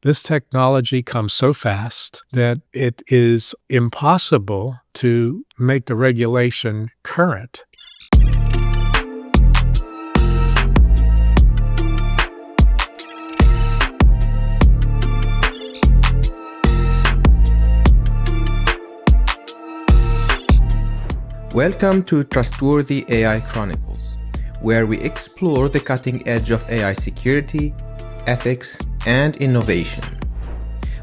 This technology comes so fast that it is impossible to make the regulation current. Welcome to Trustworthy AI Chronicles, where we explore the cutting edge of AI security, ethics, and innovation.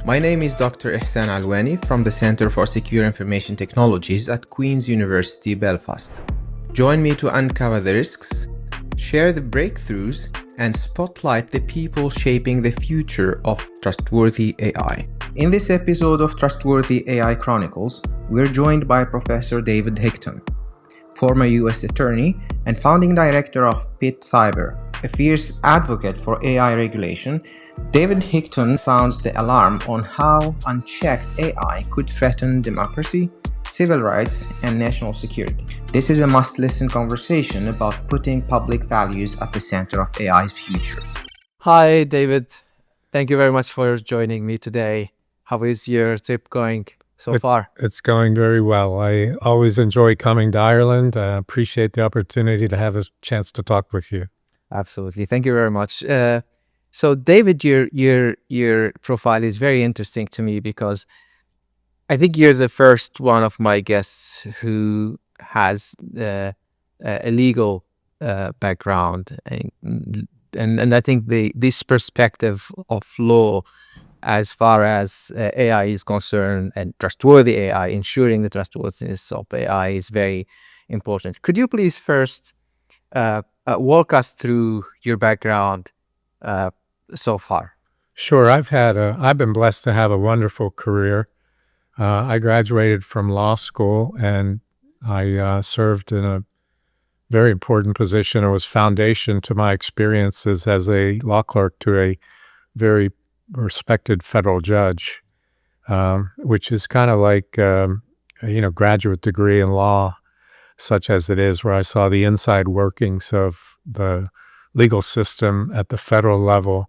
My name is Dr. Ihsen Alouani from the Center for Secure Information Technologies at Queen's University Belfast. Join me to uncover the risks, share the breakthroughs, and spotlight the people shaping the future of trustworthy AI. In this episode of Trustworthy AI Chronicles, we're joined by Professor David Hickton, former U.S. Attorney and founding director of Pitt Cyber. A fierce advocate for AI regulation, David Hickton sounds the alarm on how unchecked AI could threaten democracy, civil rights, and national security. This is a must-listen conversation about putting public values at the center of AI's future. Hi, David. Thank you very much for joining me today. How is your trip going so far? It's going very well. I always enjoy coming to Ireland. I appreciate the opportunity to have a chance to talk with you. Absolutely. Thank you very much. So, David, your profile is very interesting to me because I think you're the first one of my guests who has a legal background, and I think this perspective of law, as far as AI is concerned, and trustworthy AI, ensuring the trustworthiness of AI is very important. Could you please first walk us through your background so far? Sure. I've been blessed to have a wonderful career. I graduated from law school and I served in a very important position. It was foundation to my experiences as a law clerk to a very respected federal judge, which is kind of like, graduate degree in law, such as it is, where I saw the inside workings of the legal system at the federal level,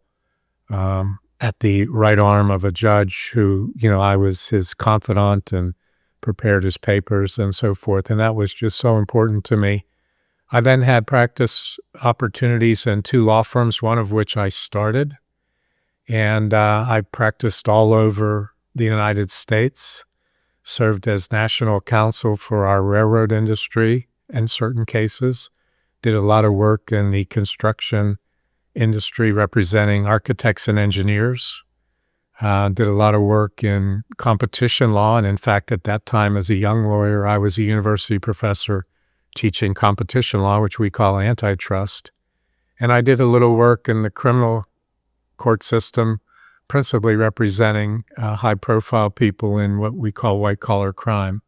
at the right arm of a judge who, I was his confidant and prepared his papers and so forth. And that was just so important to me. I then had practice opportunities in two law firms, one of which I started. And I practiced all over the United States, served as national counsel for our railroad industry in certain cases, did a lot of work in the construction industry representing architects and engineers, did a lot of work in competition law. And in fact, at that time, as a young lawyer, I was a university professor teaching competition law, which we call antitrust. And I did a little work in the criminal court system, principally representing high-profile people in what we call white-collar crime.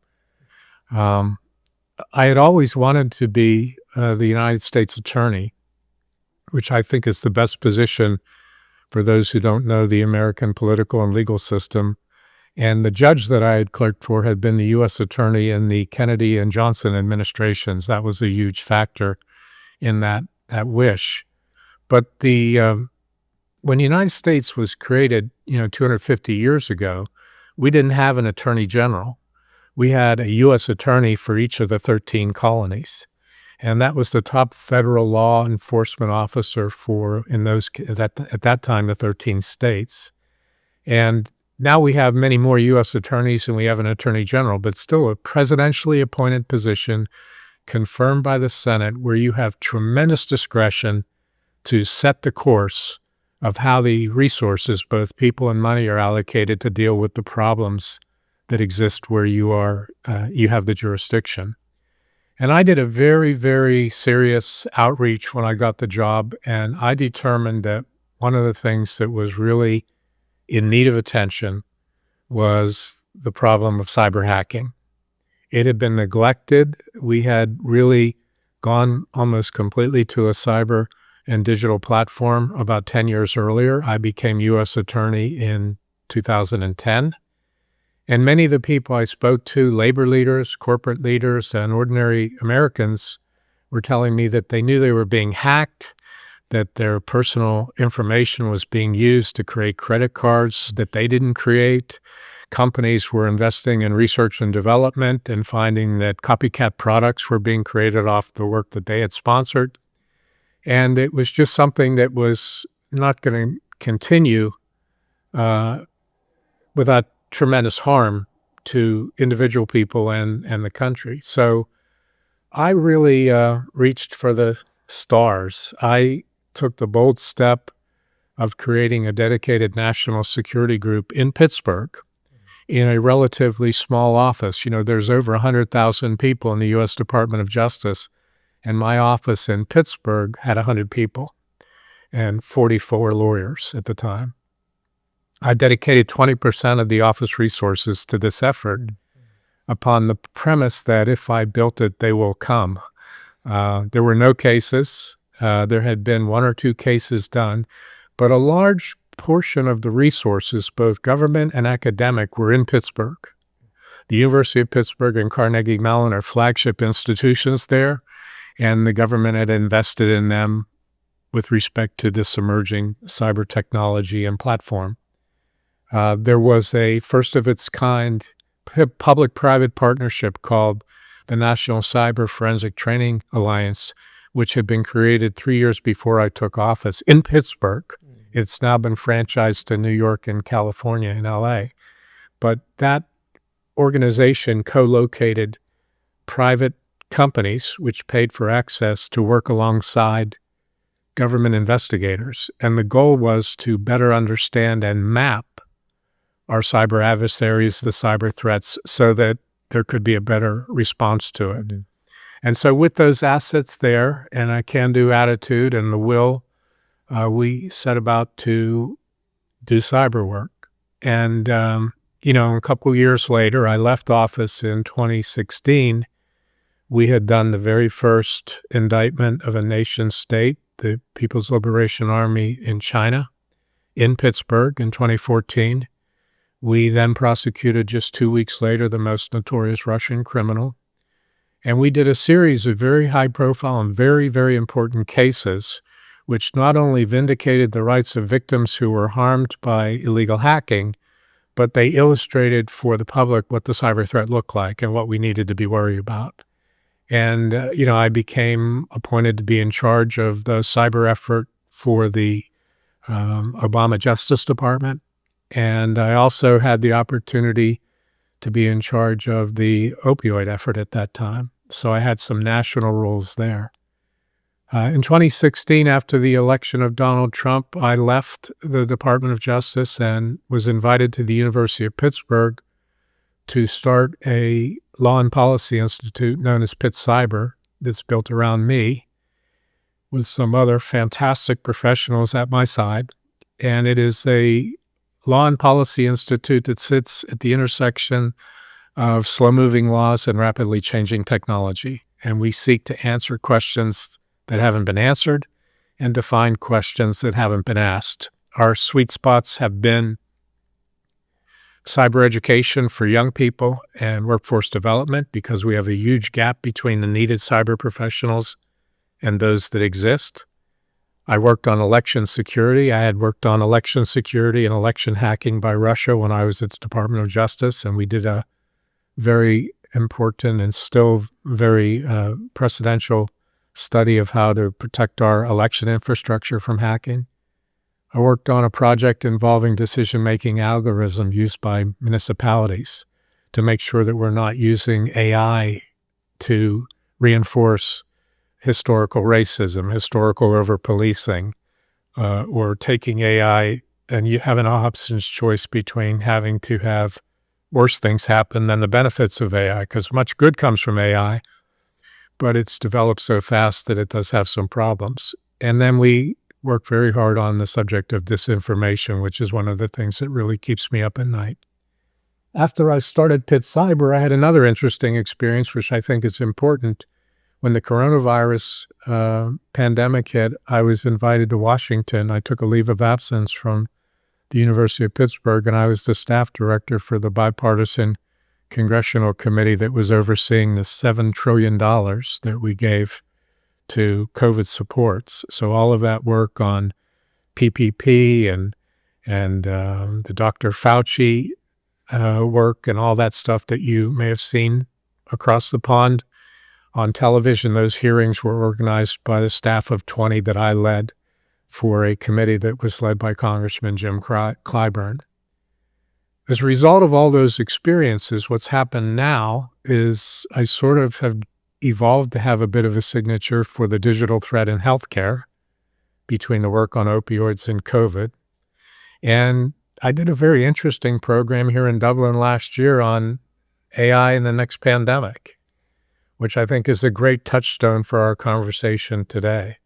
I had always wanted to be the United States attorney, which I think is the best position for those who don't know the American political and legal system. And the judge that I had clerked for had been the U.S. attorney in the Kennedy and Johnson administrations. That was a huge factor in that wish. But when the United States was created, 250 years ago, we didn't have an attorney general. We had a U.S. attorney for each of the 13 colonies. And that was the top federal law enforcement officer at that time, the 13 states. And now we have many more U.S. attorneys and we have an attorney general, but still a presidentially appointed position confirmed by the Senate where you have tremendous discretion to set the course of how the resources, both people and money, are allocated to deal with the problems that exist where you have the jurisdiction. And I did a very, very serious outreach when I got the job, and I determined that one of the things that was really in need of attention was the problem of cyber hacking. It had been neglected. We had really gone almost completely to a cyber and digital platform about 10 years earlier. I became U.S. attorney in 2010. And many of the people I spoke to, labor leaders, corporate leaders, and ordinary Americans, were telling me that they knew they were being hacked, that their personal information was being used to create credit cards that they didn't create. Companies were investing in research and development and finding that copycat products were being created off the work that they had sponsored. And it was just something that was not going to continue without tremendous harm to individual people and the country. So I really reached for the stars. I took the bold step of creating a dedicated national security group in Pittsburgh in a relatively small office. You know, there's over 100,000 people in the U.S. Department of Justice, and my office in Pittsburgh had 100 people and 44 lawyers at the time. I dedicated 20% of the office resources to this effort upon the premise that if I built it, they will come. There were no cases. There had been one or two cases done, but a large portion of the resources, both government and academic, were in Pittsburgh. The University of Pittsburgh and Carnegie Mellon are flagship institutions there, and the government had invested in them with respect to this emerging cyber technology and platform. There was a first-of-its-kind public-private partnership called the National Cyber Forensic Training Alliance, which had been created 3 years before I took office in Pittsburgh. It's now been franchised to New York and California and LA. But that organization co-located private companies, which paid for access to work alongside government investigators. And the goal was to better understand and map our cyber adversaries, the cyber threats, so that there could be a better response to it. And so with those assets there and a can-do attitude and the will, we set about to do cyber work. And, a couple of years later, I left office in 2016. We had done the very first indictment of a nation state, the People's Liberation Army in China, in Pittsburgh in 2014. We then prosecuted just 2 weeks later the most notorious Russian criminal. And we did a series of very high-profile and very, very important cases, which not only vindicated the rights of victims who were harmed by illegal hacking, but they illustrated for the public what the cyber threat looked like and what we needed to be worried about. And, I became appointed to be in charge of the cyber effort for the Obama Justice Department. And I also had the opportunity to be in charge of the opioid effort at that time. So I had some national roles there. In 2016, after the election of Donald Trump, I left the Department of Justice and was invited to the University of Pittsburgh to start a law and policy institute known as Pitt Cyber that's built around me with some other fantastic professionals at my side. And it is a law and policy institute that sits at the intersection of slow-moving laws and rapidly changing technology. And we seek to answer questions that haven't been answered and to find questions that haven't been asked. Our sweet spots have been cyber education for young people and workforce development, because we have a huge gap between the needed cyber professionals and those that exist. I worked on election security. I had worked on election security and election hacking by Russia when I was at the Department of Justice, and we did a very important and still very precedential study of how to protect our election infrastructure from hacking. I worked on a project involving decision-making algorithms used by municipalities to make sure that we're not using AI to reinforce historical racism, historical over-policing, or taking AI and you have an option's choice between having to have worse things happen than the benefits of AI, because much good comes from AI, but it's developed so fast that it does have some problems. And then we work very hard on the subject of disinformation, which is one of the things that really keeps me up at night. After I started Pitt Cyber, I had another interesting experience, which I think is important. When the coronavirus pandemic hit, I was invited to Washington. I took a leave of absence from the University of Pittsburgh, and I was the staff director for the bipartisan congressional committee that was overseeing the $7 trillion that we gave to COVID supports. So all of that work on PPP and the Dr. Fauci work and all that stuff that you may have seen across the pond on television, those hearings were organized by the staff of 20 that I led for a committee that was led by Congressman Jim Clyburn. As a result of all those experiences, what's happened now is I sort of have evolved to have a bit of a signature for the digital threat in healthcare between the work on opioids and COVID. And I did a very interesting program here in Dublin last year on AI in the next pandemic, which I think is a great touchstone for our conversation today.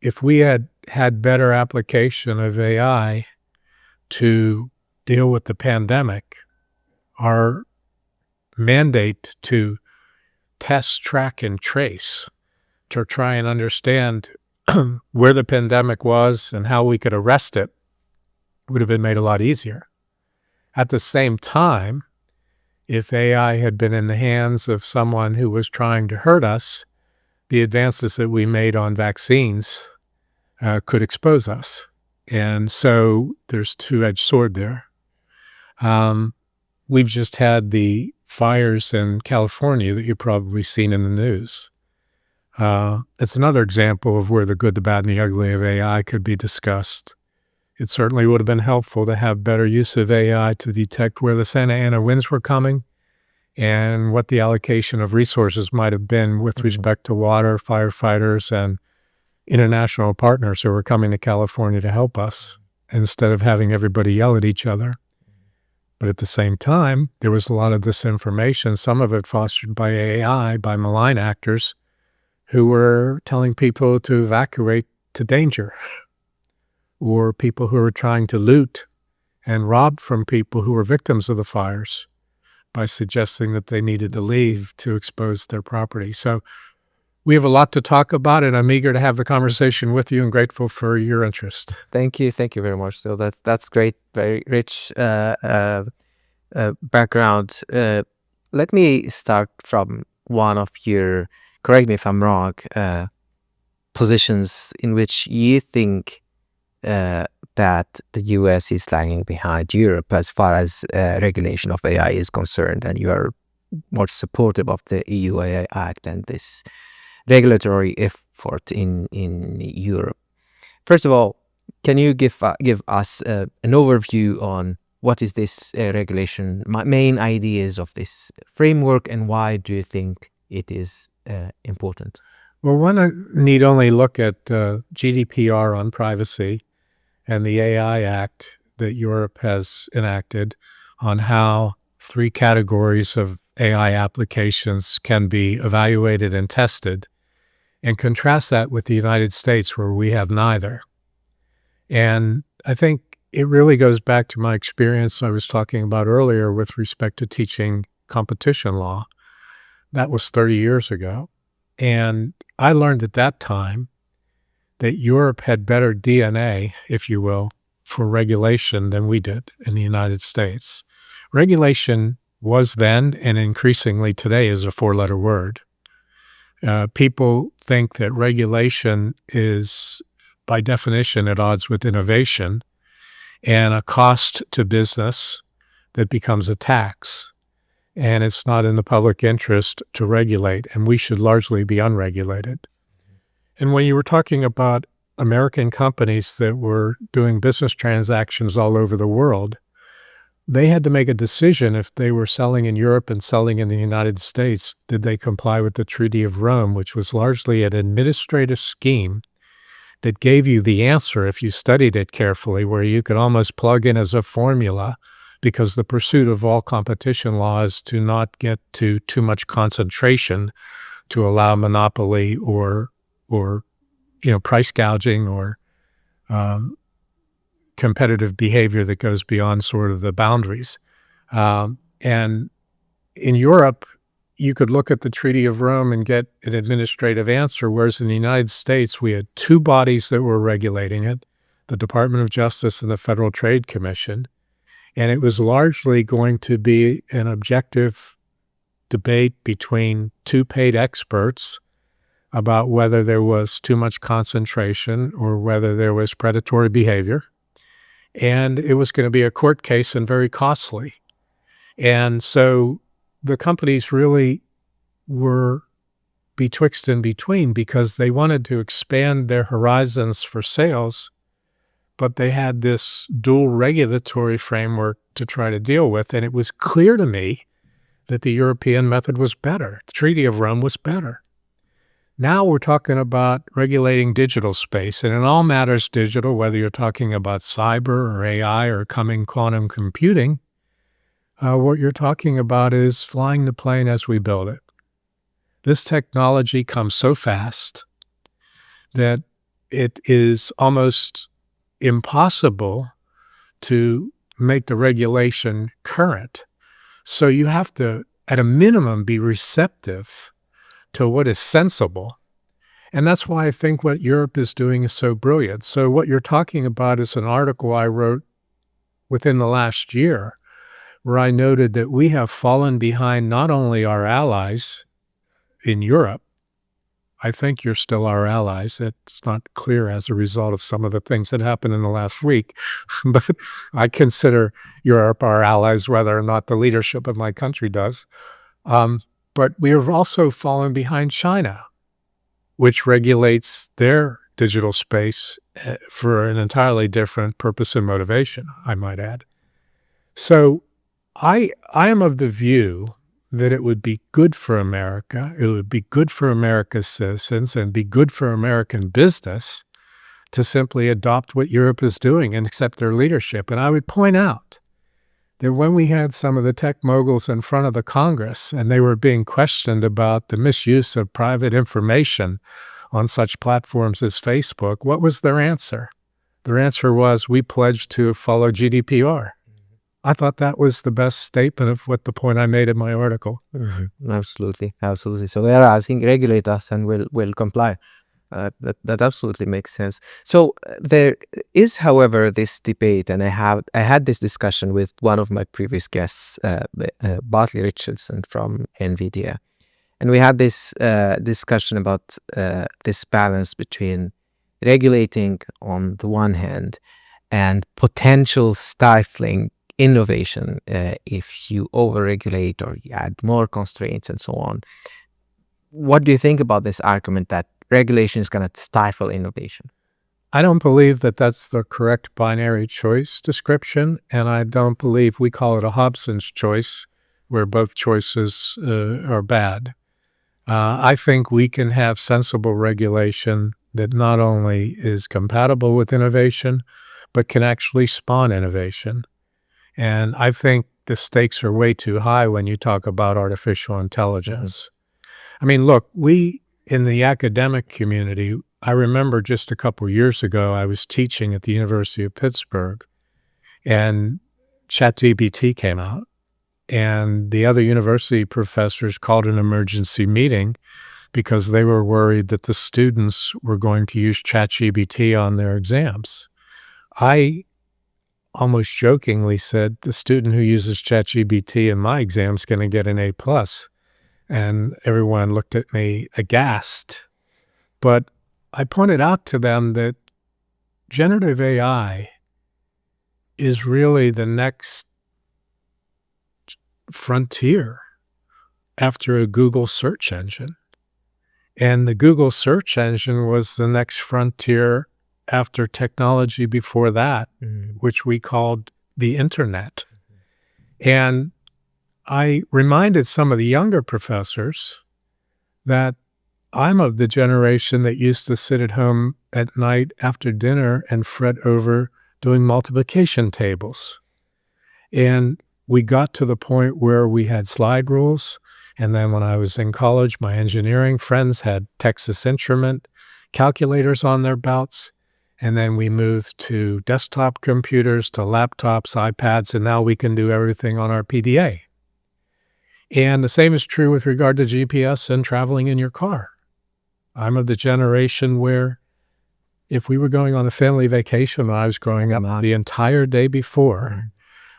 If we had had better application of AI to deal with the pandemic, our mandate to test, track, and trace to try and understand where the pandemic was and how we could arrest it would have been made a lot easier. At the same time, if AI had been in the hands of someone who was trying to hurt us, the advances that we made on vaccines could expose us. And so there's a two-edged sword there. We've just had the fires in California that you've probably seen in the news. It's another example of where the good, the bad, and the ugly of AI could be discussed. It certainly would have been helpful to have better use of AI to detect where the Santa Ana winds were coming and what the allocation of resources might have been with respect to water, firefighters, and international partners who were coming to California to help us instead of having everybody yell at each other. But at the same time, there was a lot of disinformation, some of it fostered by AI, by malign actors who were telling people to evacuate to danger, or people who were trying to loot and rob from people who were victims of the fires by suggesting that they needed to leave to expose their property. So we have a lot to talk about, and I'm eager to have the conversation with you and grateful for your interest. Thank you very much. So that's great, very rich background. Let me start from one of your, correct me if I'm wrong, positions in which you think that the US is lagging behind Europe as far as regulation of AI is concerned, and you are more supportive of the EU AI Act and this regulatory effort in Europe. First of all, can you give us an overview on what is this regulation, main ideas of this framework, and why do you think it is important? Well, one need only look at GDPR on privacy and the AI Act that Europe has enacted on how 3 categories of AI applications can be evaluated and tested, and contrast that with the United States, where we have neither. And I think it really goes back to my experience I was talking about earlier with respect to teaching competition law. That was 30 years ago. And I learned at that time that Europe had better DNA, if you will, for regulation than we did in the United States. Regulation was then, and increasingly today, is a 4-letter word. People think that regulation is, by definition, at odds with innovation and a cost to business that becomes a tax. And it's not in the public interest to regulate, and we should largely be unregulated. And when you were talking about American companies that were doing business transactions all over the world, they had to make a decision if they were selling in Europe and selling in the United States. Did they comply with the Treaty of Rome, which was largely an administrative scheme that gave you the answer if you studied it carefully, where you could almost plug in as a formula, because the pursuit of all competition law is to not get to too much concentration to allow monopoly or price gouging or competitive behavior that goes beyond sort of the boundaries. And in Europe, you could look at the Treaty of Rome and get an administrative answer, whereas in the United States, we had 2 bodies that were regulating it, the Department of Justice and the Federal Trade Commission. And it was largely going to be an objective debate between 2 paid experts about whether there was too much concentration or whether there was predatory behavior. And it was going to be a court case and very costly. And so the companies really were betwixt and between because they wanted to expand their horizons for sales, but they had this dual regulatory framework to try to deal with. And it was clear to me that the European method was better. The Treaty of Rome was better. Now we're talking about regulating digital space, and in all matters digital, whether you're talking about cyber or AI or coming quantum computing, what you're talking about is flying the plane as we build it. This technology comes so fast that it is almost impossible to make the regulation current. So you have to, at a minimum, be receptive to what is sensible. And that's why I think what Europe is doing is so brilliant. So what you're talking about is an article I wrote within the last year where I noted that we have fallen behind not only our allies in Europe. I think you're still our allies. It's not clear as a result of some of the things that happened in the last week, but I consider Europe our allies, whether or not the leadership of my country does. But we have also fallen behind China, which regulates their digital space for an entirely different purpose and motivation, I might add. So I am of the view that it would be good for America, it would be good for America's citizens, and be good for American business to simply adopt what Europe is doing and accept their leadership. And I would point out that when we had some of the tech moguls in front of the Congress and they were being questioned about the misuse of private information on such platforms as Facebook, what was their answer? Their answer was, we pledge to follow GDPR. I thought that was the best statement of what the point I made in my article. Absolutely, absolutely. So they are asking, regulate us and we'll comply. That absolutely makes sense. So there is, however, this debate, and I had this discussion with one of my previous guests, Bartley Richardson from NVIDIA, and we had this discussion about this balance between regulating on the one hand and potential stifling innovation if you overregulate or you add more constraints and so on. What do you think about this argument that regulation is going to stifle innovation? I don't believe that that's the correct binary choice description, and I don't believe we call it a Hobson's choice where both choices are bad. I think we can have sensible regulation that not only is compatible with innovation, but can actually spawn innovation. And I think the stakes are way too high when you talk about artificial intelligence. I mean, look, we in the academic community, I remember just a couple of years ago, I was teaching at the University of Pittsburgh, and ChatGPT came out, and the other university professors called an emergency meeting because they were worried that the students were going to use ChatGPT on their exams. I almost jokingly said, the student who uses ChatGPT in my exam is going to get an A+. And everyone looked at me aghast. But I pointed out to them that generative AI is really the next frontier after a Google search engine. And the Google search engine was the next frontier after technology before that, which we called the internet. And I reminded some of the younger professors that I'm of the generation that used to sit at home at night after dinner and fret over doing multiplication tables. And we got to the point where we had slide rules. And then when I was in college, my engineering friends had Texas Instrument calculators on their belts. And then we moved to desktop computers, to laptops, iPads, and now we can do everything on our PDA. And the same is true with regard to GPS and traveling in your car. I'm of the generation where if we were going on a family vacation when I was growing up, the entire day before,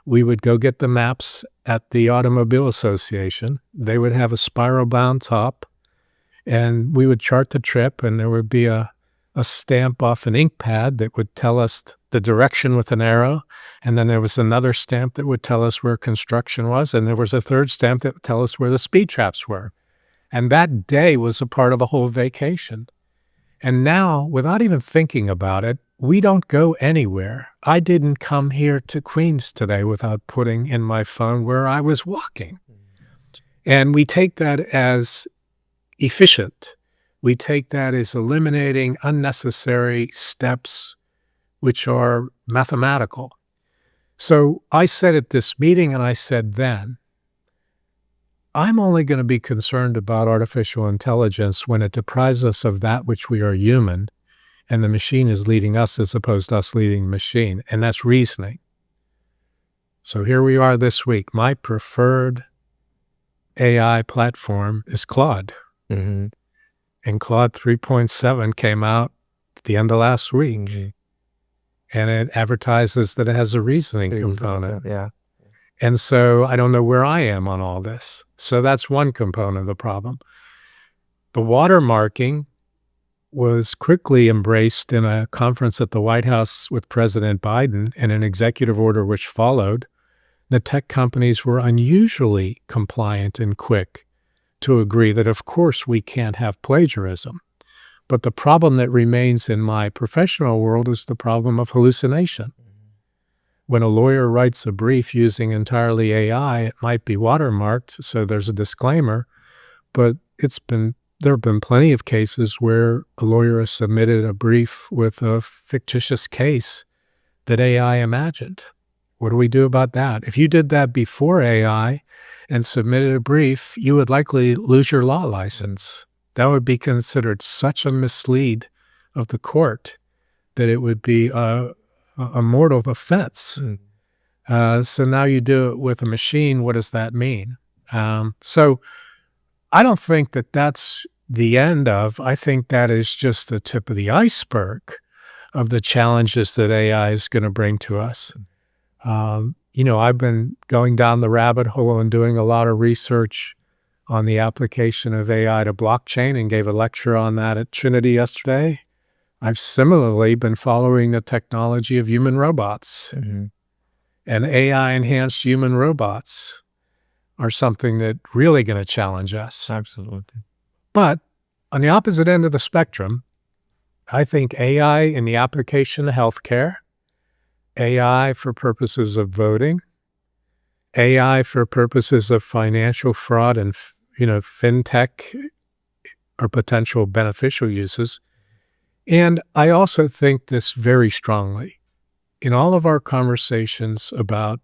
we would go get the maps at the Automobile Association. They would have a spiral bound top, And we would chart the trip, and there would be a stamp off an ink pad that would tell us the direction with an arrow. And then there was another stamp that would tell us where construction was. And there was a third stamp that would tell us where the speed traps were. And that day was a part of a whole vacation. And now, without even thinking about it, we don't go anywhere. I didn't come here to Queens today without putting in my phone where I was walking. And we take that as efficient. We take that as eliminating unnecessary steps, which are mathematical. So I said at this meeting, and I said then, I'm only going to be concerned about artificial intelligence when it deprives us of that which we are human, and the machine is leading us as opposed to us leading the machine, and that's reasoning. So here we are this week. My preferred AI platform is Claude. Mm-hmm. And Claude 3.7 came out at the end of last week. Mm-hmm. And it advertises that it has a reasoning component. Yeah. And so I don't know where I am on all this. So that's one component of the problem. The watermarking was quickly embraced in a conference at the White House with President Biden and an executive order which followed. The tech companies were unusually compliant and quick to agree that, of course, we can't have plagiarism. But the problem that remains in my professional world is the problem of hallucination. When a lawyer writes a brief using entirely AI, it might be watermarked, so there's a disclaimer, but there have been plenty of cases where a lawyer has submitted a brief with a fictitious case that AI imagined. What do we do about that? If you did that before AI and submitted a brief, you would likely lose your law license. That would be considered such a mislead of the court that it would be a mortal offense. So now you do it with a machine. What does that mean? So I don't think that that's the end of. I think that is just the tip of the iceberg of the challenges that AI is going to bring to us. I've been going down the rabbit hole and doing a lot of research on the application of AI to blockchain and gave a lecture on that at Trinity yesterday. I've similarly been following the technology of human robots. Mm-hmm. And AI-enhanced human robots are something that really going to challenge us. Absolutely. But on the opposite end of the spectrum, I think AI in the application of healthcare, AI for purposes of voting, AI for purposes of financial fraud and fintech are potential beneficial uses. And I also think this very strongly. In all of our conversations about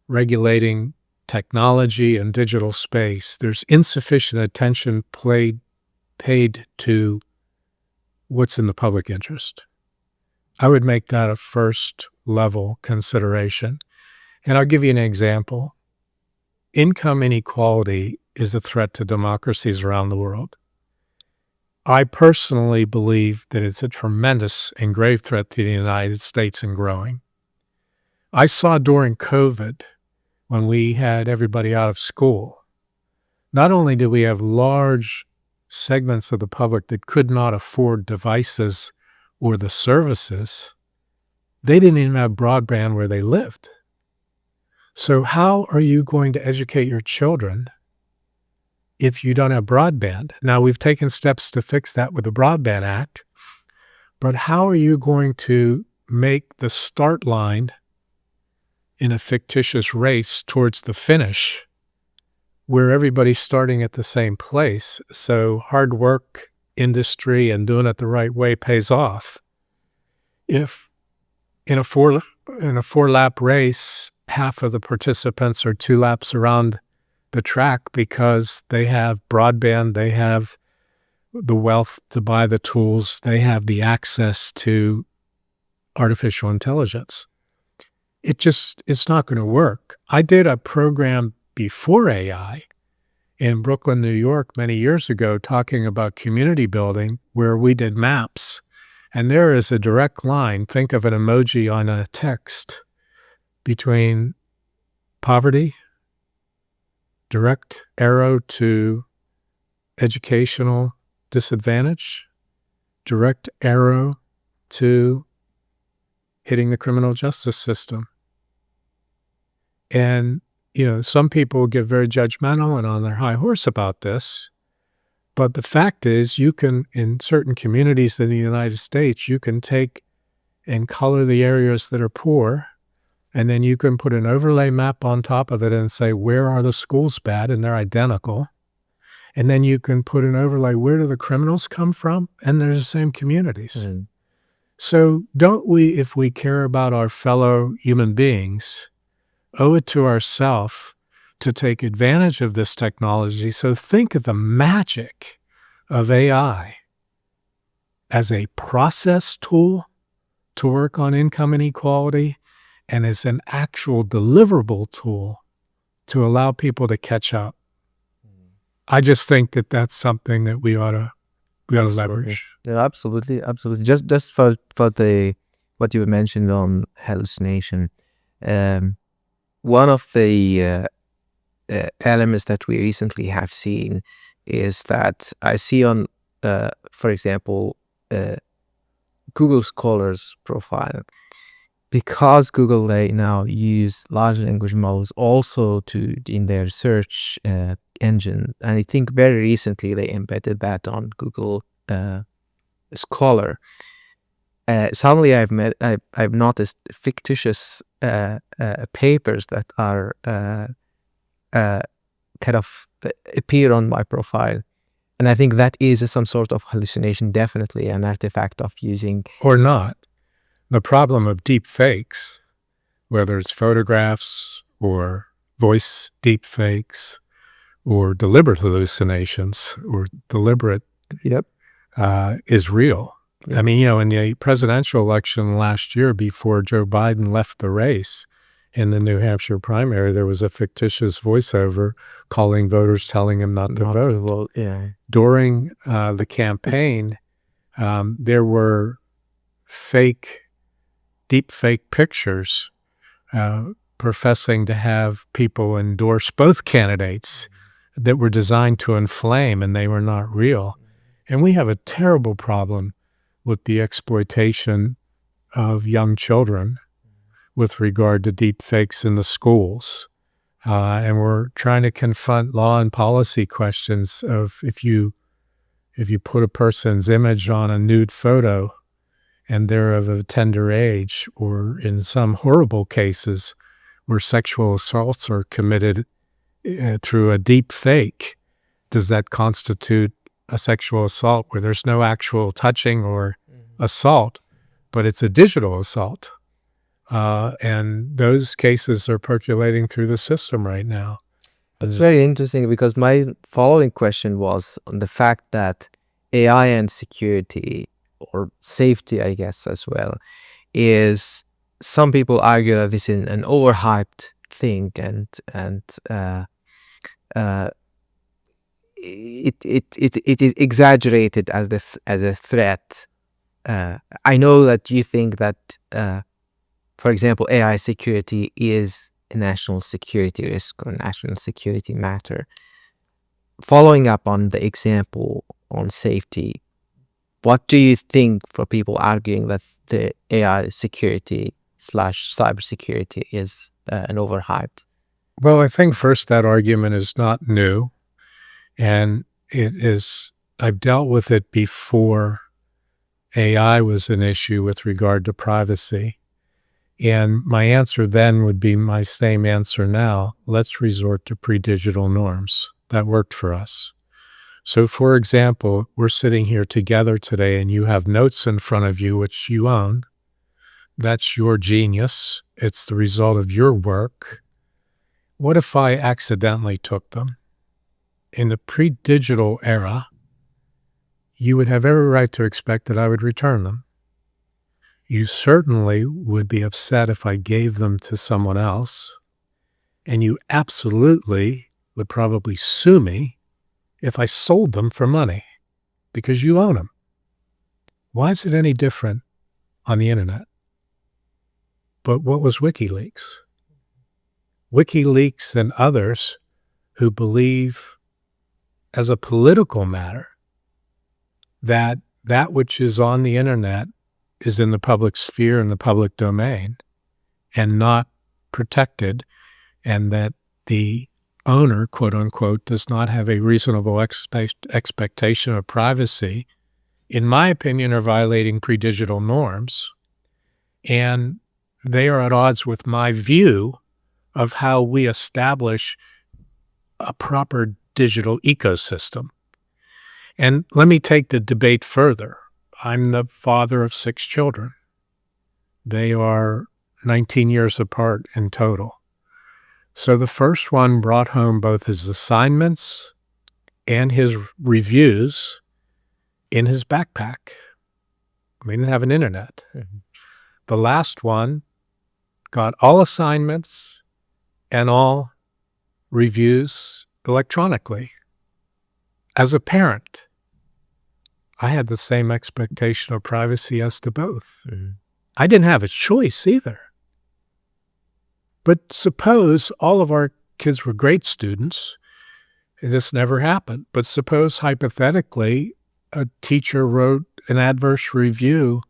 regulating technology and digital space, there's insufficient attention paid to what's in the public interest. I would make that a first level consideration. And I'll give you an example. Income inequality is a threat to democracies around the world. I personally believe that it's a tremendous and grave threat to the United States and growing. I saw during COVID, when we had everybody out of school, not only did we have large segments of the public that could not afford devices or the services, they didn't even have broadband where they lived. So how are you going to educate your children if you don't have broadband? Now, we've taken steps to fix that with the Broadband Act, but how are you going to make the start line in a fictitious race towards the finish where everybody's starting at the same place? So hard work, industry, and doing it the right way pays off. If in a four-lap race, half of the participants are 2 laps around the track because they have broadband, they have the wealth to buy the tools, they have the access to artificial intelligence. It's not going to work. I did a program before AI in Brooklyn, New York many years ago talking about community building where we did maps. And there is a direct line, think of an emoji on a text, between poverty, direct arrow to educational disadvantage, direct arrow to hitting the criminal justice system. And, some people get very judgmental and on their high horse about this. But the fact is, you can, in certain communities in the United States, you can take and color the areas that are poor, and then you can put an overlay map on top of it and say, where are the schools bad? And they're identical. And then you can put an overlay, where do the criminals come from? And they're the same communities. So don't we, if we care about our fellow human beings, owe it to ourselves to take advantage of this technology? So think of the magic of AI as a process tool to work on income inequality and as an actual deliverable tool to allow people to catch up. I just think that that's something that we ought to leverage. Yeah, absolutely. Just for the what you mentioned on hallucination, one of the elements that we recently have seen is that I see on, for example, Google Scholar's profile, because Google, they now use large language models also in their search engine, and I think very recently they embedded that on Google Scholar. Suddenly I've noticed fictitious papers that are kind of appear on my profile, and I think that is some sort of hallucination, definitely an artifact of using or not. The problem of deep fakes, whether it's photographs or voice deep fakes or deliberate hallucinations or deliberate, is real. I mean, in the presidential election last year, before Joe Biden left the race in the New Hampshire primary, there was a fictitious voiceover calling voters, telling him not to vote. During the campaign, there were deep fake pictures professing to have people endorse both candidates that were designed to inflame, and they were not real. And we have a terrible problem with the exploitation of young children with regard to deep fakes in the schools. And we're trying to confront law and policy questions of if you put a person's image on a nude photo and they're of a tender age, or in some horrible cases where sexual assaults are committed through a deep fake, does that constitute a sexual assault where there's no actual touching or assault, but it's a digital assault? And those cases are percolating through the system right now. It's very interesting, because my following question was on the fact that AI and security, or safety, I guess, as well, is, some people argue that this is an overhyped thing, and it is exaggerated as a threat. I know that you think that, for example, AI security is a national security risk or national security matter. Following up on the example on safety, what do you think for people arguing that the AI security / cybersecurity is an overhyped? Well, I think first that argument is not new, and I've dealt with it before AI was an issue with regard to privacy. And my answer then would be my same answer now. Let's resort to pre-digital norms. That worked for us. So, for example, we're sitting here together today and you have notes in front of you which you own. That's your genius. It's the result of your work. What if I accidentally took them? In the pre-digital era, you would have every right to expect that I would return them. You certainly would be upset if I gave them to someone else, and you absolutely would probably sue me if I sold them for money, because you own them. Why is it any different on the internet? But what was WikiLeaks? WikiLeaks and others who believe as a political matter, that which is on the internet is in the public sphere, in the public domain, and not protected, and that the owner, quote unquote, does not have a reasonable expectation of privacy, in my opinion, are violating pre-digital norms. And they are at odds with my view of how we establish a proper digital ecosystem. And let me take the debate further. I'm the father of 6 children. They are 19 years apart in total. So the first one brought home both his assignments and his reviews in his backpack. We didn't have an internet. The last one got all assignments and all reviews electronically. As a parent, I had the same expectation of privacy as to both. I didn't have a choice either. But suppose all of our kids were great students. This never happened. But suppose hypothetically a teacher wrote an adverse review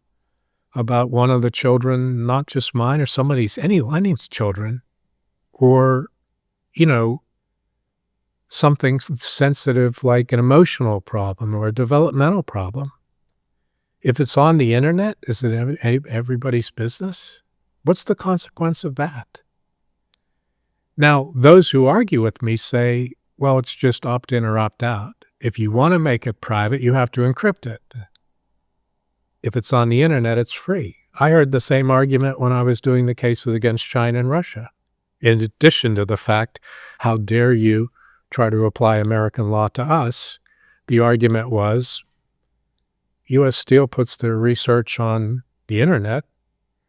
about one of the children, not just mine or anyone's children, or, something sensitive like an emotional problem or a developmental problem. If it's on the internet, is it everybody's business? What's the consequence of that? Now, those who argue with me say, well, it's just opt in or opt out. If you want to make it private, you have to encrypt it. If it's on the internet, it's free. I heard the same argument when I was doing the cases against China and Russia. In addition to the fact, how dare you try to apply American law to us, the argument was, U.S. Steel puts their research on the internet,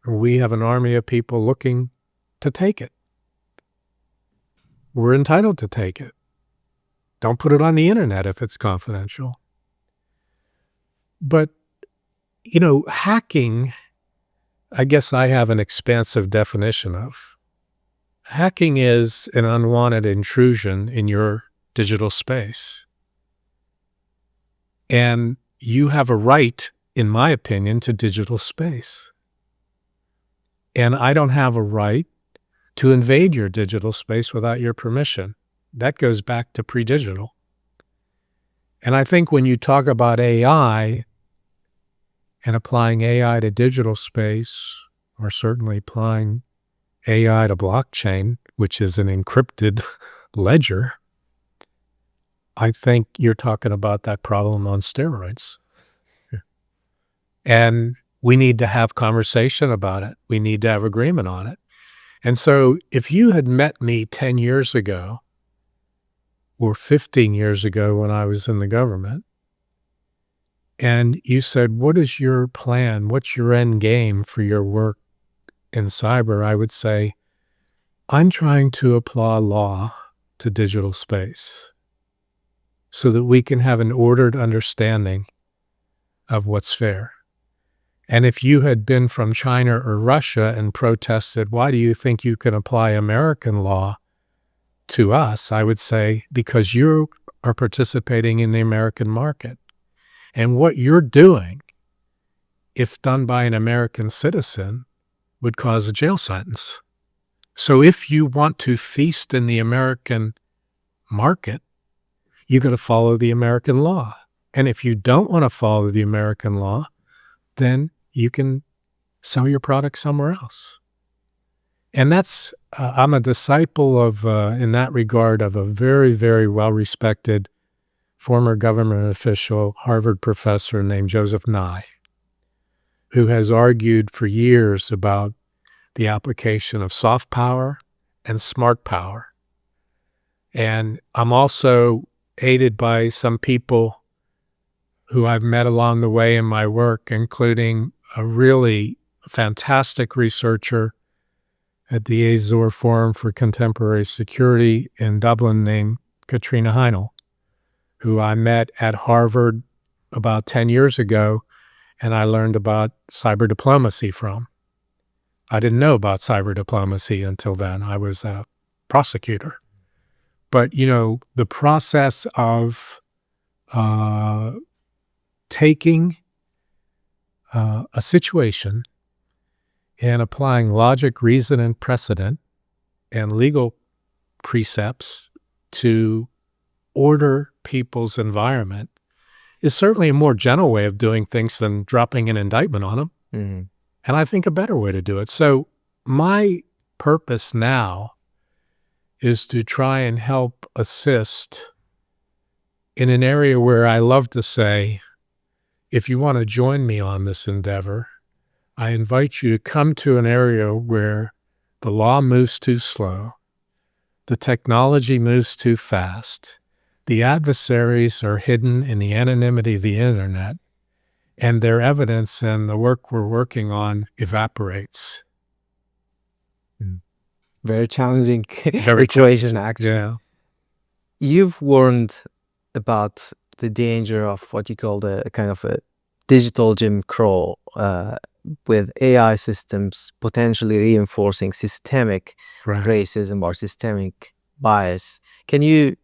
and we have an army of people looking to take it. We're entitled to take it. Don't put it on the internet if it's confidential. But, hacking, I guess I have an expansive definition of. Hacking is an unwanted intrusion in your digital space. And you have a right, in my opinion, to digital space. And I don't have a right to invade your digital space without your permission. That goes back to pre-digital. And I think when you talk about AI and applying AI to digital space, or certainly applying AI to blockchain, which is an encrypted ledger, I think you're talking about that problem on steroids. And we need to have conversation about it. We need to have agreement on it. And so if you had met me 10 years ago or 15 years ago when I was in the government, and you said, what is your plan? What's your end game for your work in cyber? I would say, I'm trying to apply law to digital space so that we can have an ordered understanding of what's fair. And if you had been from China or Russia and protested, why do you think you can apply American law to us? I would say, because you are participating in the American market. And what you're doing, if done by an American citizen, would cause a jail sentence. So if you want to feast in the American market, you got to follow the American law. And if you don't want to follow the American law, then you can sell your product somewhere else. And that's, I'm a disciple of, in that regard, of a very, very well-respected former government official, Harvard professor named Joseph Nye, who has argued for years about the application of soft power and smart power. And I'm also aided by some people who I've met along the way in my work, including a really fantastic researcher at the Azure Forum for Contemporary Security in Dublin named Katrina Heinel, who I met at Harvard about 10 years ago, and I learned about cyber diplomacy from. I didn't know about cyber diplomacy until then. I was a prosecutor. But, the process of taking a situation and applying logic, reason, and precedent and legal precepts to order people's environment is certainly a more gentle way of doing things than dropping an indictment on them. Mm-hmm. And I think a better way to do it. So my purpose now is to try and help assist in an area where I love to say, if you want to join me on this endeavor, I invite you to come to an area where the law moves too slow, the technology moves too fast, the adversaries are hidden in the anonymity of the internet, and their evidence and the work we're working on evaporates. Very challenging Very situation, actually. Yeah. You've warned about the danger of what you call the kind of a digital Jim Crow, with AI systems potentially reinforcing systemic racism or systemic bias. Can you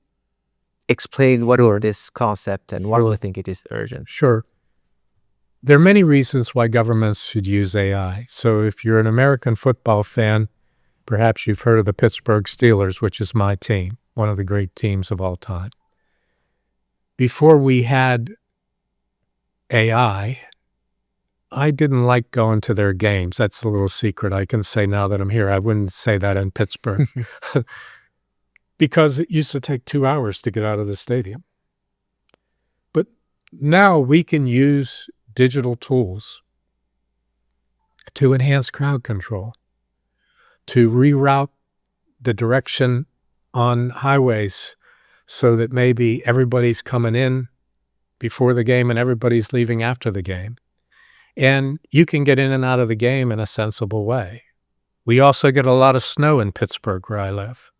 explain what is this concept and why do you think it is urgent? Sure. There are many reasons why governments should use AI. So if you're an American football fan, perhaps you've heard of the Pittsburgh Steelers, which is my team, one of the great teams of all time. Before we had AI, I didn't like going to their games. That's a little secret I can say now that I'm here. I wouldn't say that in Pittsburgh because it used to take 2 hours to get out of the stadium. But now we can use digital tools to enhance crowd control, to reroute the direction on highways so that maybe everybody's coming in before the game and everybody's leaving after the game. And you can get in and out of the game in a sensible way. We also get a lot of snow in Pittsburgh, where I live.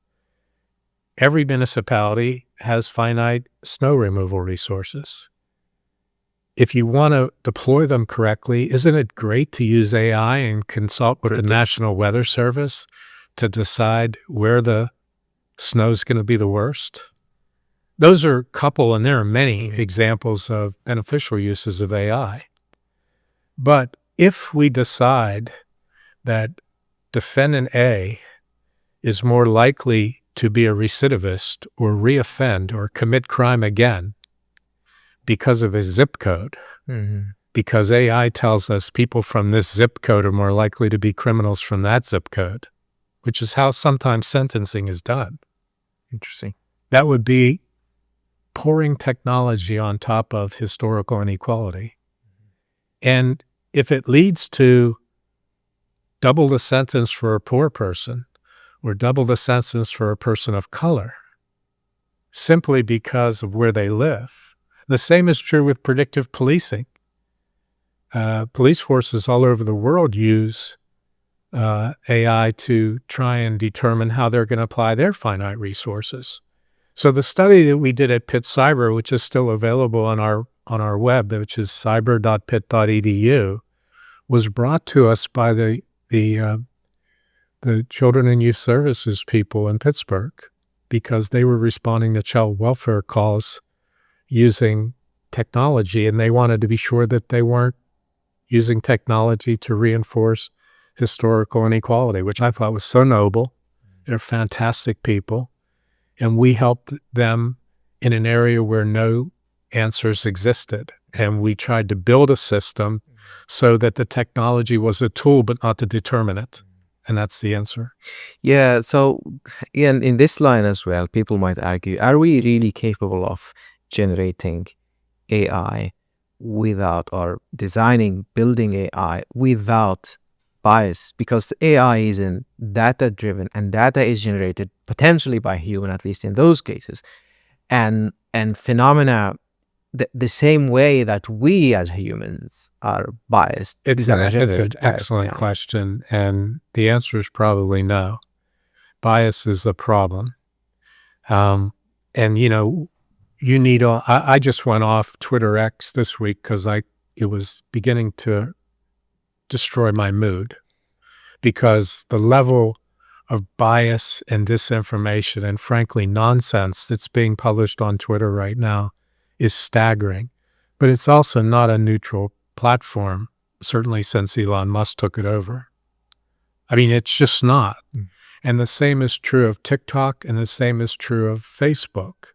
Every municipality has finite snow removal resources. If you want to deploy them correctly, isn't it great to use AI and consult with the National Weather Service to decide where the snow's going to be the worst? Those are a couple, and there are many examples of beneficial uses of AI. But if we decide that defendant A is more likely to be a recidivist or reoffend or commit crime again because of his zip code, because AI tells us people from this zip code are more likely to be criminals from that zip code, which is how sometimes sentencing is done. Interesting. That would be pouring technology on top of historical inequality. And if it leads to double the sentence for a poor person or double the sentence for a person of color simply because of where they live, the same is true with predictive policing. Police forces all over the world use AI to try and determine how they're going to apply their finite resources. So the study that we did at Pitt Cyber, which is still available on our web, which is cyber.pitt.edu, was brought to us by the Children and Youth Services people in Pittsburgh, because they were responding to child welfare calls using technology, and they wanted to be sure that they weren't using technology to reinforce historical inequality, which I thought was so noble. They're fantastic people. And we helped them in an area where no answers existed. And we tried to build a system so that the technology was a tool, but not the determinant. And that's the answer. Yeah. So in this line as well, people might argue, are we really capable of generating AI without, or building AI without bias? Because AI isn't data driven, and data is generated potentially by human, at least in those cases, and phenomena the same way that we as humans are biased. It's an excellent question, and the answer is probably no. Bias is a problem. And you need I just went off Twitter X this week because it was beginning to destroy my mood, because the level of bias and disinformation and frankly nonsense that's being published on Twitter right now is staggering. But it's also not a neutral platform, certainly since Elon Musk took it over. I mean, it's just not. And the same is true of TikTok, and the same is true of Facebook.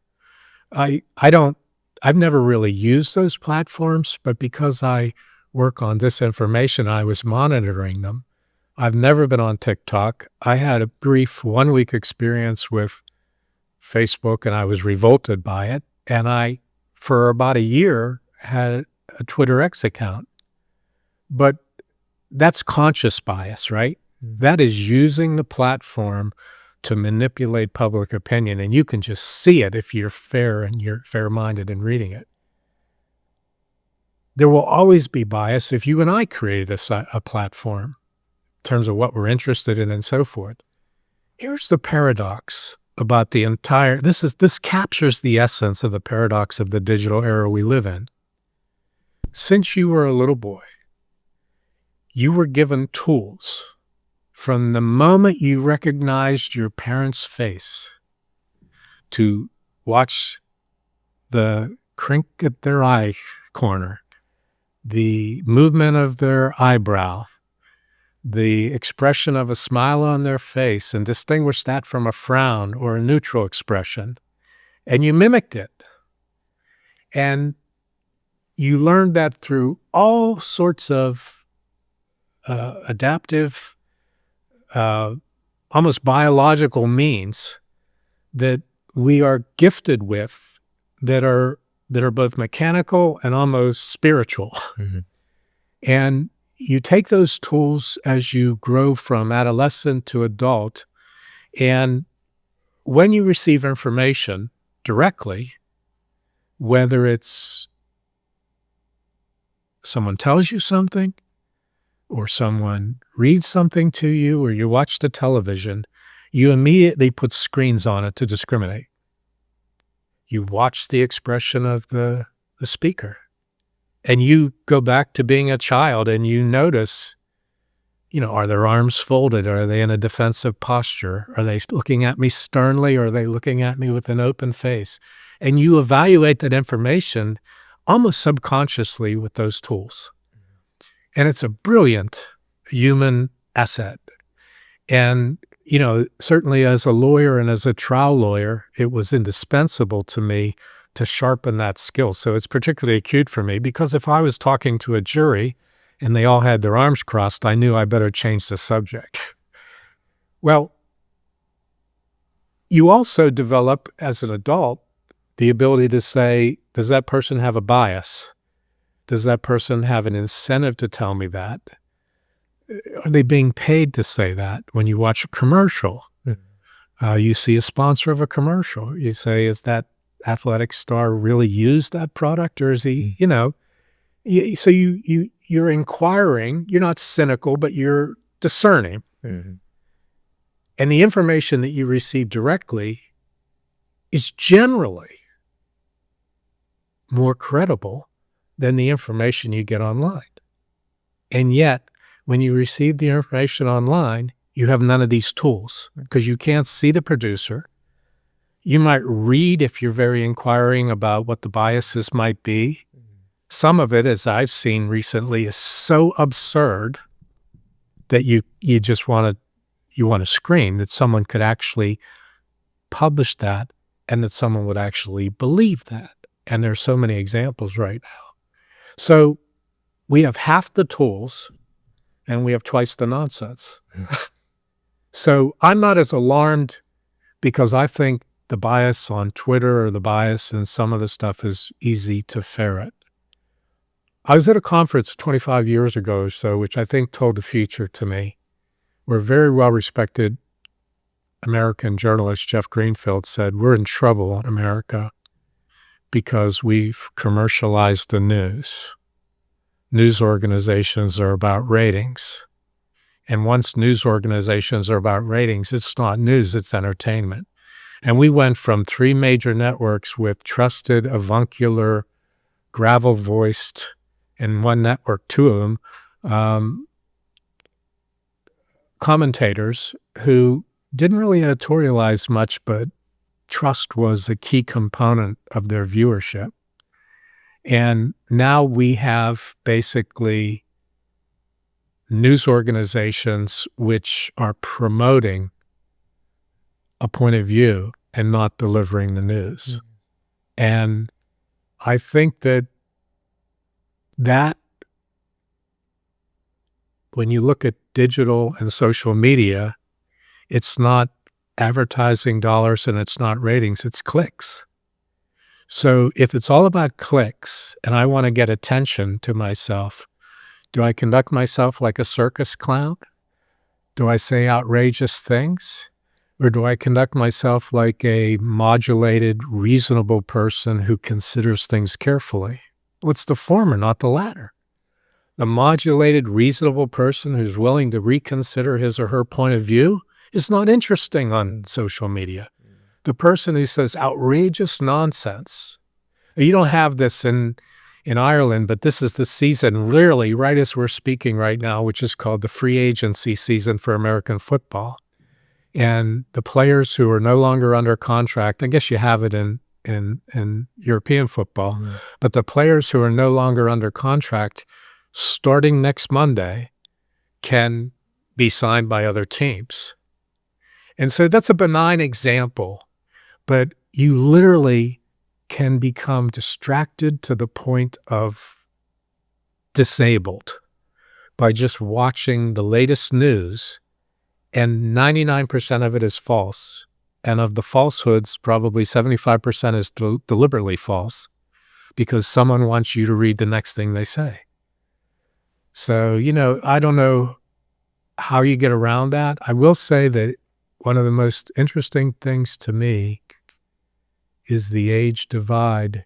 I've never really used those platforms, but because I work on disinformation, I was monitoring them. I've never been on TikTok. I had a brief 1-week experience with Facebook, and I was revolted by it. And I, for about a year, had a Twitter X account. But that's conscious bias, right? That is using the platform to manipulate public opinion, and you can just see it if you're fair and you're fair-minded in reading it. There will always be bias if you and I created a platform in terms of what we're interested in and so forth. Here's the paradox about the entire, this captures the essence of the paradox of the digital era we live in. Since you were a little boy, you were given tools from the moment you recognized your parents' face to watch the crink at their eye corner, the movement of their eyebrow, the expression of a smile on their face, and distinguish that from a frown or a neutral expression. And you mimicked it. And you learned that through all sorts of adaptive, almost biological means that we are gifted with that are both mechanical and almost spiritual. Mm-hmm. And you take those tools as you grow from adolescent to adult, and when you receive information directly, whether it's someone tells you something, or someone reads something to you, or you watch the television, you immediately put screens on it to discriminate. You watch the expression of the speaker, and you go back to being a child, and you notice, are their arms folded? Are they in a defensive posture? Are they looking at me sternly, or are they looking at me with an open face? And you evaluate that information almost subconsciously with those tools. And it's a brilliant human asset. And, certainly as a lawyer and as a trial lawyer, it was indispensable to me to sharpen that skill. So it's particularly acute for me because if I was talking to a jury and they all had their arms crossed, I knew I better change the subject. Well, you also develop as an adult the ability to say, does that person have a bias? Does that person have an incentive to tell me that? Are they being paid to say that? When you watch a commercial, you see a sponsor of a commercial. You say, is that athletic star really used that product, or is he, so you're inquiring. You're not cynical, but you're discerning. Mm-hmm. And the information that you receive directly is generally more credible than the information you get online. And yet, when you receive the information online, you have none of these tools because you can't see the producer. You might read if you're very inquiring about what the biases might be. Some of it, as I've seen recently, is so absurd that you just want to scream that someone could actually publish that and that someone would actually believe that. And there's so many examples right now. So we have half the tools and we have twice the nonsense. So I'm not as alarmed because I think the bias on Twitter or the bias in some of the stuff is easy to ferret. I was at a conference 25 years ago or so, which I think told the future to me, where a very well-respected American journalist, Jeff Greenfield, said, we're in trouble in America because we've commercialized the news. News organizations are about ratings. And once news organizations are about ratings, it's not news, it's entertainment. And we went from 3 major networks with trusted, avuncular, gravel-voiced, and one network, 2 of them, commentators who didn't really editorialize much, but trust was a key component of their viewership. And now we have basically news organizations which are promoting a point of view and not delivering the news. And I think that when you look at digital and social media, it's not advertising dollars and it's not ratings, it's clicks. So if it's all about clicks and I want to get attention to myself, do I conduct myself like a circus clown? Do I say outrageous things? Or do I conduct myself like a modulated, reasonable person who considers things carefully? Well, it's the former, not the latter. The modulated, reasonable person who's willing to reconsider his or her point of view is not interesting on social media. The person who says outrageous nonsense. You don't have this in Ireland, but this is the season, really, right as we're speaking right now, which is called the free agency season for American football. And the players who are no longer under contract, I guess you have it in European football, but the players who are no longer under contract, starting next Monday, can be signed by other teams. And so that's a benign example, but you literally can become distracted to the point of disabled by just watching the latest news, and 99% of it is false. And of the falsehoods, probably 75% is deliberately false because someone wants you to read the next thing they say. So, I don't know how you get around that. I will say that one of the most interesting things to me is the age divide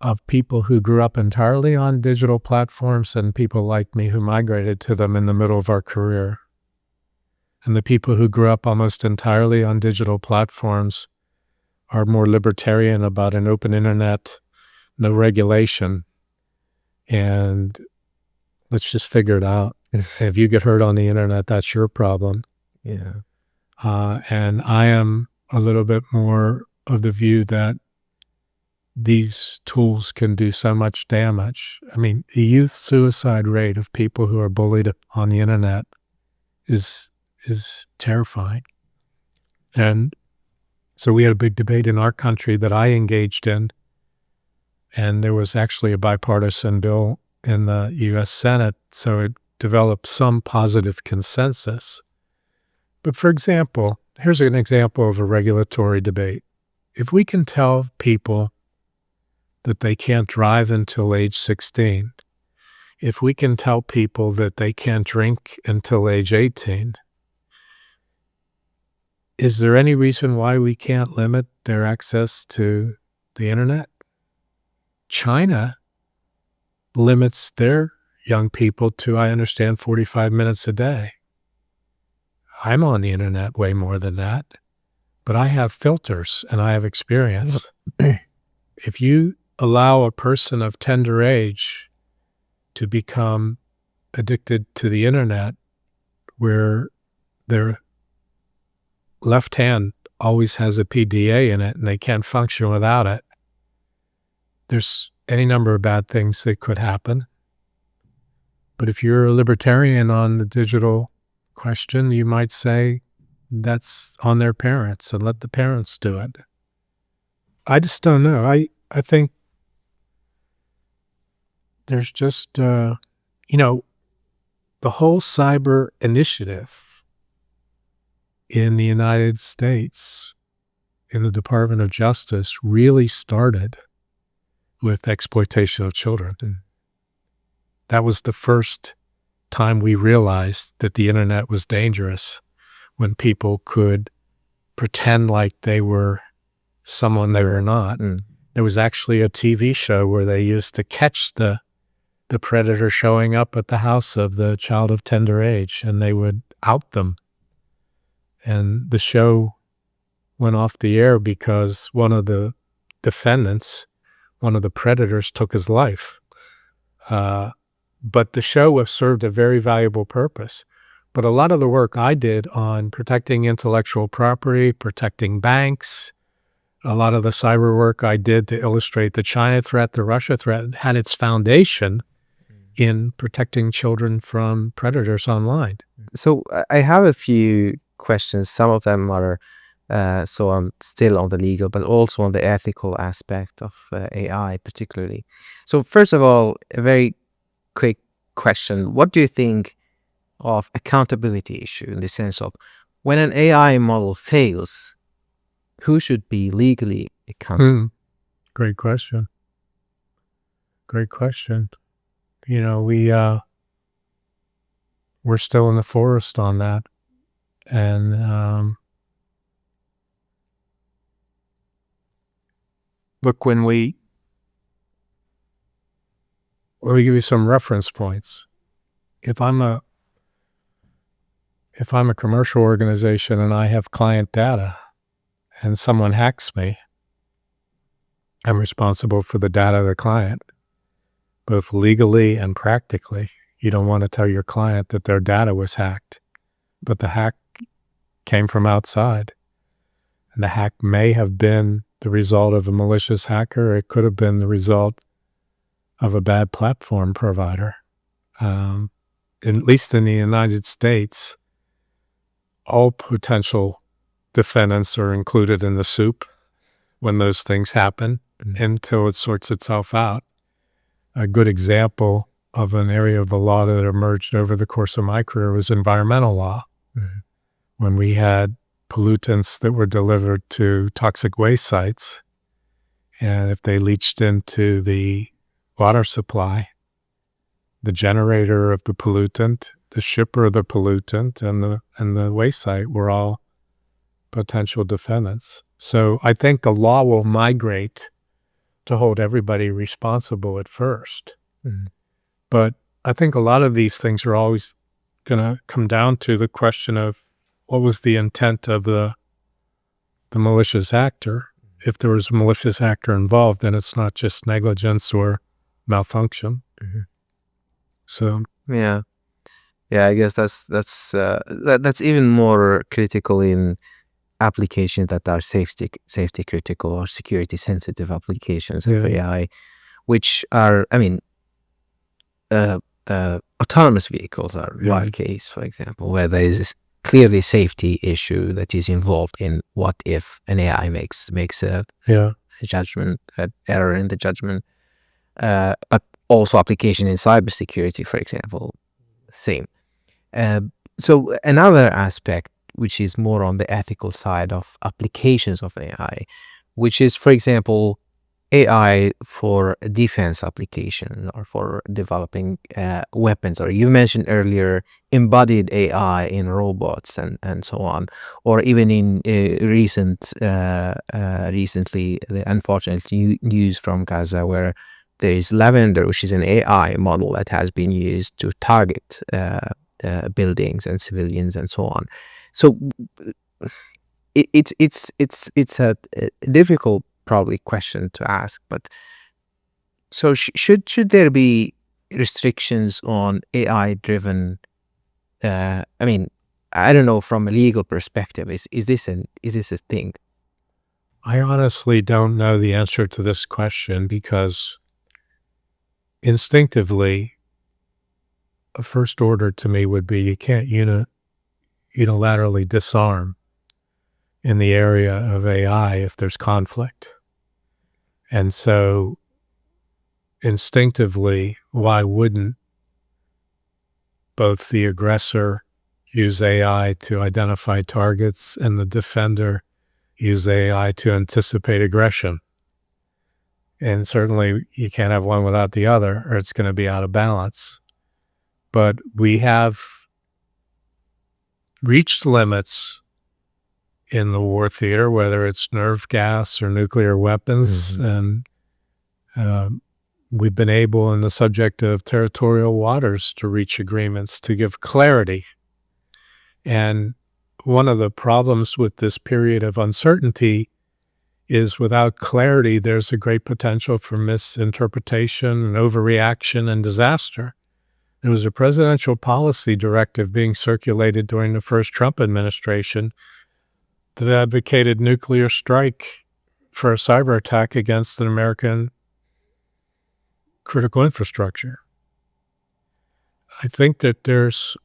of people who grew up entirely on digital platforms and people like me who migrated to them in the middle of our career. And the people who grew up almost entirely on digital platforms are more libertarian about an open internet, no regulation, and let's just figure it out. If you get hurt on the internet, that's your problem. Yeah. And I am a little bit more of the view that these tools can do so much damage. I mean, the youth suicide rate of people who are bullied on the internet is terrifying. And so we had a big debate in our country that I engaged in, and there was actually a bipartisan bill in the U.S. Senate, so it developed some positive consensus. But for example, here's an example of a regulatory debate. If we can tell people that they can't drive until age 16, if we can tell people that they can't drink until age 18, is there any reason why we can't limit their access to the internet? China limits their young people to, I understand, 45 minutes a day. I'm on the internet way more than that, but I have filters and I have experience. If you allow a person of tender age to become addicted to the internet, where their left hand always has a PDA in it and they can't function without it, there's any number of bad things that could happen. But if you're a libertarian on the digital question, you might say that's on their parents and let the parents do it. I just don't know. I think there's just, the whole cyber initiative in the United States, in the Department of Justice, really started with exploitation of children. That was the first time we realized that the internet was dangerous, when people could pretend like they were someone they were not. There was actually a TV show where they used to catch the predator showing up at the house of the child of tender age, and they would out them. And the show went off the air because one of the defendants, one of the predators, took his life. But the show served a very valuable purpose. But a lot of the work I did on protecting intellectual property, protecting banks, a lot of the cyber work I did to illustrate the China threat, the Russia threat, had its foundation in protecting children from predators online. So I have a few questions. Some of them are so I'm still on the legal, but also on the ethical aspect of AI particularly. So first of all, a very quick question. What do you think of accountability issue in the sense of when an AI model fails, who should be legally accountable? Great question. Great question. You know, we're still in the forest on that. And look, when we give you some reference points. If I'm a commercial organization and I have client data and someone hacks me, I'm responsible for the data of the client, both legally and practically. You don't want to tell your client that their data was hacked, but the hack came from outside. And the hack may have been the result of a malicious hacker. It could have been the result of a bad platform provider. At least in the United States, all potential defendants are included in the soup when those things happen until it sorts itself out. A good example of an area of the law that emerged over the course of my career was environmental law. When we had pollutants that were delivered to toxic waste sites, and if they leached into the water supply, the generator of the pollutant, the shipper of the pollutant, and the waste site were all potential defendants. So I think the law will migrate to hold everybody responsible at first. But I think a lot of these things are always going to come down to the question of what was the intent of the malicious actor. If there was a malicious actor involved, then it's not just negligence or malfunction. So Yeah, I guess that's even more critical in applications that are safety critical or security sensitive applications of AI, which are, I mean, autonomous vehicles are one case, for example, where there is clearly safety issue that is involved in what if an AI makes a judgment, an error in the judgment, but also application in cybersecurity, for example, same. So another aspect, which is more on the ethical side of applications of AI, which is, for example, AI for defense application or for developing weapons, or you mentioned earlier embodied AI in robots and so on, or even in recently the unfortunate news from Gaza where there is Lavender, which is an AI model that has been used to target buildings and civilians and so on. So it's a difficult probably question to ask, but so should there be restrictions on AI driven? I mean, I don't know, from a legal perspective, is this a thing? I honestly don't know the answer to this question because instinctively, a first order to me would be you can't unilaterally disarm in the area of AI if there's conflict. And so instinctively, why wouldn't both the aggressor use AI to identify targets and the defender use AI to anticipate aggression? And certainly you can't have one without the other, or it's going to be out of balance. But we have reached limits in the war theater, whether it's nerve gas or nuclear weapons, and we've been able, in the subject of territorial waters, to reach agreements to give clarity. And one of the problems with this period of uncertainty is without clarity, there's a great potential for misinterpretation and overreaction and disaster. There was a presidential policy directive being circulated during the first Trump administration that advocated nuclear strike for a cyber attack against an American critical infrastructure. I think that there's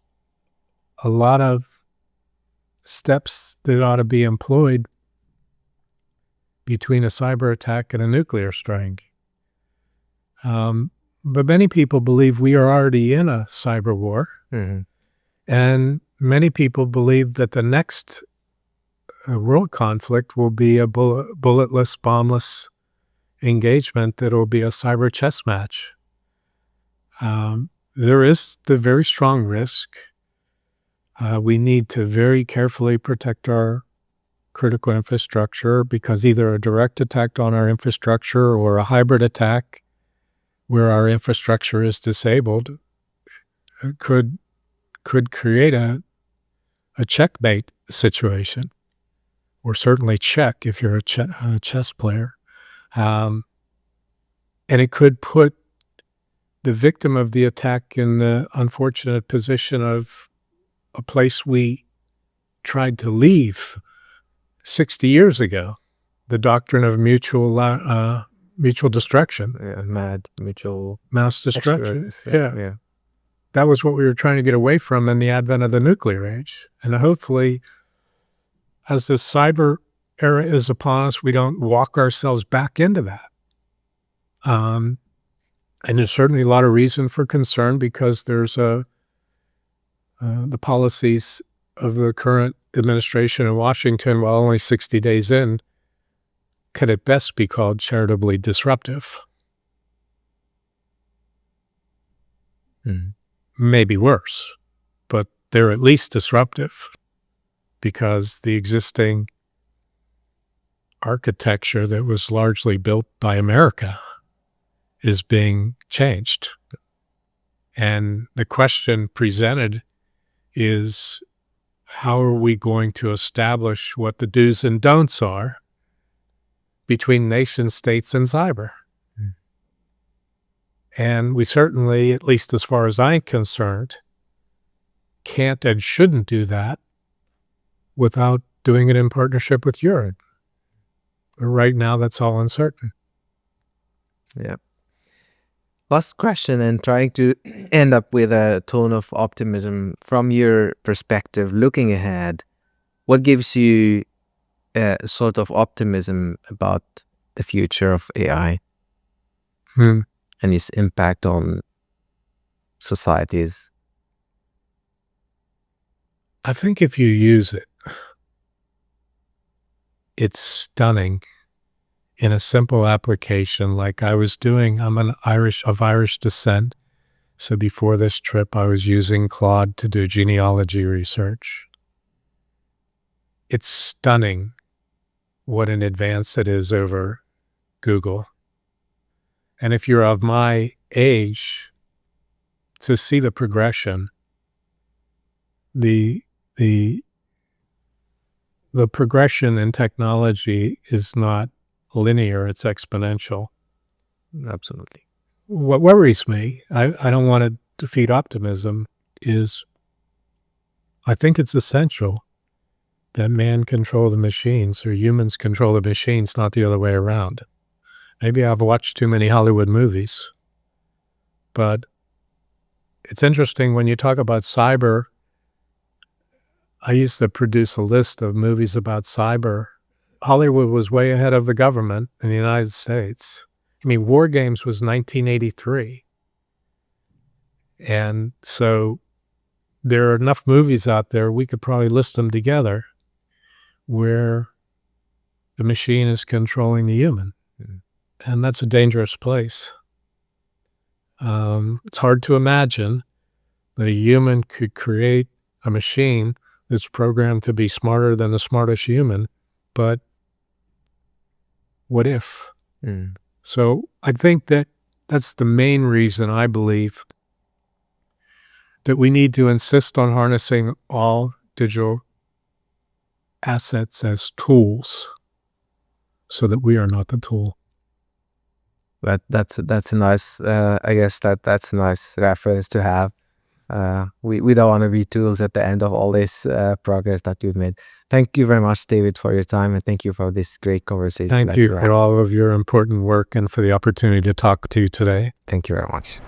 a lot of steps that ought to be employed between a cyber attack and a nuclear strike. But many people believe we are already in a cyber war. Mm-hmm. And many people believe that the next world conflict will be a bulletless, bombless engagement that will be a cyber chess match. There is the very strong risk. We need to very carefully protect our critical infrastructure, because either a direct attack on our infrastructure or a hybrid attack where our infrastructure is disabled could create a checkmate situation, or certainly check if you're a chess player. And it could put the victim of the attack in the unfortunate position of a place we tried to leave 60 years ago, the doctrine of mutual destruction. Yeah, Mass destruction. Yeah. Yeah. That was what we were trying to get away from in the advent of the nuclear age. And hopefully, as the cyber era is upon us, we don't walk ourselves back into that. And there's certainly a lot of reason for concern, because there's the policies of the current administration in Washington, while only 60 days in, could at best be called charitably disruptive. Maybe worse, but they're at least disruptive, because the existing architecture that was largely built by America is being changed. And the question presented is, how are we going to establish what the do's and don'ts are between nation states and cyber? And we certainly, at least as far as I'm concerned, can't and shouldn't do that without doing it in partnership with Europe. But right now, that's all uncertain. Yeah. Last question, and trying to end up with a tone of optimism from your perspective, looking ahead, what gives you a sort of optimism about the future of AI and its impact on societies? I think if you use it, it's stunning in a simple application like I was doing. I'm of Irish descent. So before this trip, I was using Claude to do genealogy research. It's stunning what an advance it is over Google. And if you're of my age, to see the progression, the progression in technology is not linear, it's exponential. Absolutely. What worries me, I don't want to defeat optimism, is I think it's essential that man control the machines, or humans control the machines, not the other way around. Maybe I've watched too many Hollywood movies, but it's interesting when you talk about cyber. I used to produce a list of movies about cyber. Hollywood was way ahead of the government in the United States. I mean, War Games was 1983. And so there are enough movies out there, we could probably list them together, where the machine is controlling the human. And that's a dangerous place. It's hard to imagine that a human could create a machine that's programmed to be smarter than the smartest human, but what if? So I think that that's the main reason I believe that we need to insist on harnessing all digital assets as tools, so that we are not the tool. That's a nice, I guess that's a nice reference to have. We don't want to be tools at the end of all this progress that you've made. Thank you very much, David, for your time, and thank you for this great conversation. Thank you for all of your important work and for the opportunity to talk to you today. Thank you very much.